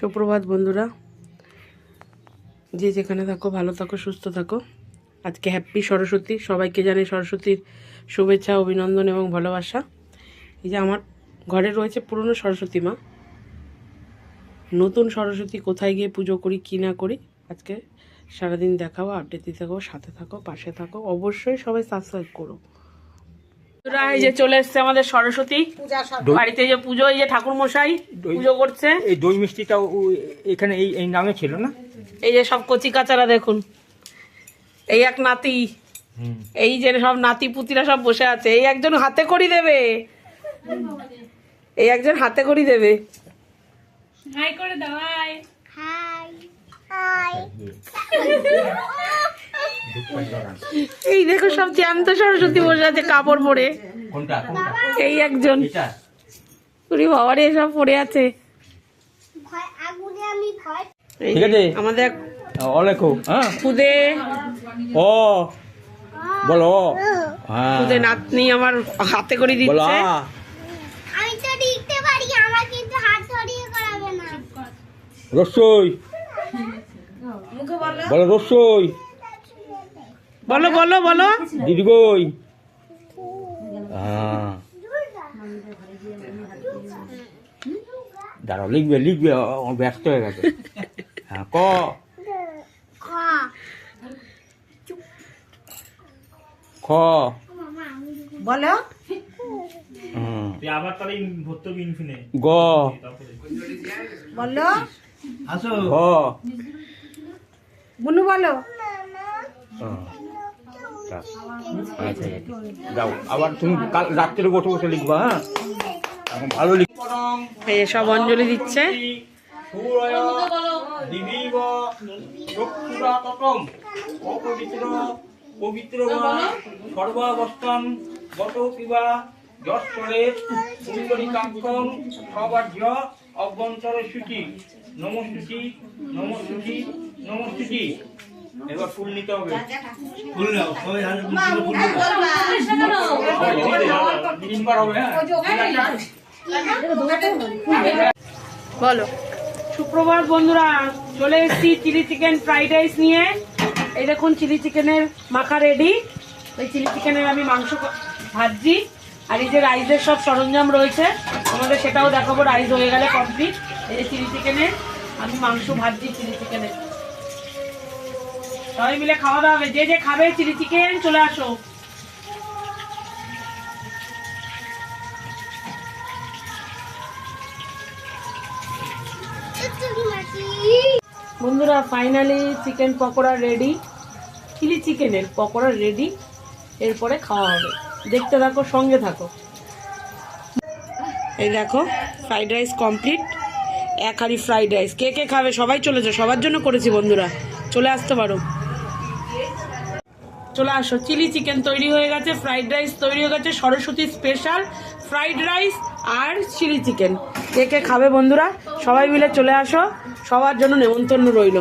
সুপ্রভাত বন্ধুরা, যে যেখানে থাকো ভালো থাকো সুস্থ থাকো। আজকে হ্যাপি সরস্বতী, সবাইকে জানাই সরস্বতীর শুভেচ্ছা, অভিনন্দন এবং ভালোবাসা। এই যে আমার ঘরে রয়েছে পুরনো সরস্বতী মা, নতুন সরস্বতী কোথায় গিয়ে পুজো করি কি না করি আজকে সারাদিন দেখাবো, আপডেট দিতে থাকো, সাথে থাকো, পাশে থাকো, অবশ্যই সবাই সাবস্ক্রাইব করো। এই যে চলে এসছে আমাদের সরস্বতী বাড়িতে, যে পুজো, এই যে ঠাকুর মশাই পুজো করছে। এই দই মিষ্টিটাও এখানে এই নামে ছিল না। এই যে সব কচি কাচারা দেখুন, এই এক নাতি, এই যে সব নাতি পুতিরা সব বসে আছে। এই একজন হাতে করি দেবে, এই একজন হাতে করি দেবে। হাই করে দাও, হাই হাই হাই। এই দেখো সব জ্যান্ত সরস্বতী বসে আছে কাপড় পরে। এই একজন বাবারে সব পরে আছে। আমাদের খুদে বলো খুদে নাতনি আমার হাতে করে দিচ্ছে। রসই বলো, রসই বলো বলো বলো, দিদিগই। দাঁড়াও, লিখবে লিখবে, ব্যস্ত হয়ে গেছে। হ্যাঁ, ক খ বলো, গ বলো ঘ বুনু বলো। যাও, আবার তুমি কাল রাত্রে বসে বসে লিখবা। হ্যাঁ, এখন ভালো লিখ। এই সব অঞ্জলি দিচ্ছে। পবিত্র সর্বাবস্থান গত পিবা যশ্বরে সুন্দরী কাঙ্ক্ষং সবার্য অভ্যন্তরে সূচি নমস্তুতি নমস্তুতি নমস্তুতি। এবার ফুল নিতে হবে। ফুল নাও, সবাই হাতে ফুল তিনবার হবে। হ্যাঁ, বলো। সুপ্রভাত বন্ধুরা, চলে এসেছি চিলি চিকেন ফ্রাইড রাইস নিয়ে। এই দেখুন চিলি চিকেনের মাখা রেডি। এই চিলি চিকেনের আমি মাংস ভাজছি, আর এই যে রাইসের সব সরঞ্জাম রয়েছে আমাদের, সেটাও দেখাবো। রাইস হয়ে গেলে কমপ্লিট। এই যে চিলি চিকেনের আমি মাংস ভাজছি। চিলি চিকেনের সবাই মিলে খাওয়া দাওয়া হবে। যে যে খাবে চিলি চিকেন চলে আসো। বন্ধুরা finally chicken pakora ready, chilli চিকেনের পকোড়া রেডি। এরপরে খাওয়া হবে, দেখতে থাকো, সঙ্গে থাকো। এই দেখো ফ্রাইড রাইস কমপ্লিট, এক হাঁড়ি ফ্রাইড রাইস। কে কে খাবে সবাই চলে যাও, সবার জন্য করেছি বন্ধুরা, চলে আসতে পারো, চলে আসো। চিলি চিকেন তৈরি হয়ে গেছে, ফ্রাইড রাইস তৈরি হয়ে গেছে, সরস্বতী স্পেশাল ফ্রাইড রাইস আর চিলি চিকেন। কে কে খাবে বন্ধুরা সবাই মিলে চলে আসো, সবার জন্য নেমন্তন্ন রইল।